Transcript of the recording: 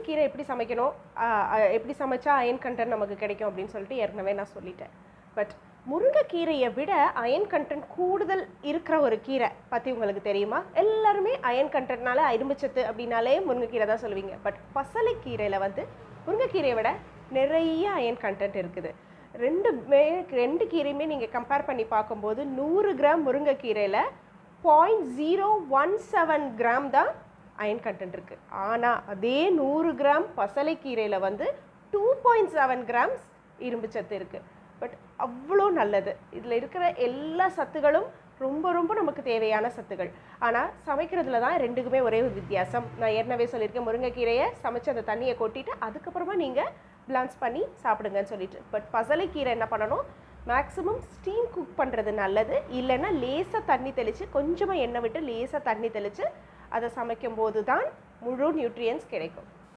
கீரை எப்படி சமைக்கணும், எப்படி சமைச்சா அயன் கண்டென்ட் நமக்கு கிடைக்கும் அப்படின்னு சொல்லிட்டு ஏற்கனவே நான் சொல்லிட்டேன். பட் முருங்கைக்கீரையை விட அயன் கண்டென்ட் கூடுதல் இருக்கிற ஒரு கீரை பற்றி உங்களுக்கு தெரியுமா? எல்லாருமே அயன் கண்டென்ட்னால இரும்புச்சத்து அப்படின்னாலே முருங்கைக்கீரை தான் சொல்லுவீங்க. பட் பசலைக்கீரையில் வந்து முருங்கைக்கீரையை விட நிறைய அயன் கண்டென்ட் இருக்குது. ரெண்டு கீரையுமே நீங்கள் கம்பேர் பண்ணி பார்க்கும்போது 100 கிராம் முருங்கைக்கீரையில் 0.017 கிராம் தான் அயன் கண்டென்ட் இருக்குது. ஆனால் அதே 100 கிராம் பசலைக்கீரையில் வந்து 2.7 கிராம்ஸ் இரும்புச்சத்து இருக்குது. பட் அவ்வளோ நல்லது. இதில் இருக்கிற எல்லா சத்துகளும் ரொம்ப ரொம்ப நமக்கு தேவையான சத்துகள். ஆனால் சமைக்கிறதுல தான் ரெண்டுக்குமே ஒரே ஒரு வித்தியாசம். நான் ஏற்கனவே சொல்லியிருக்கேன், முருங்கைக்கீரையை சமைச்சு அந்த தண்ணியை கொட்டிட்டு அதுக்கப்புறமா நீங்கள் பிளான்ஸ் பண்ணி சாப்பிடுங்கன்னு சொல்லிட்டு. பட் பசலைக்கீரை என்ன பண்ணணும், மேக்ஸிமம் ஸ்டீம் குக் பண்ணுறது நல்லது. இல்லைன்னா லேசாக தண்ணி தெளித்து, கொஞ்சமாக எண்ணெய் விட்டு லேசாக தண்ணி தெளித்து அதை சமைக்கும் போது தான் முழு நியூட்ரியன்ஸ் கிடைக்கும்.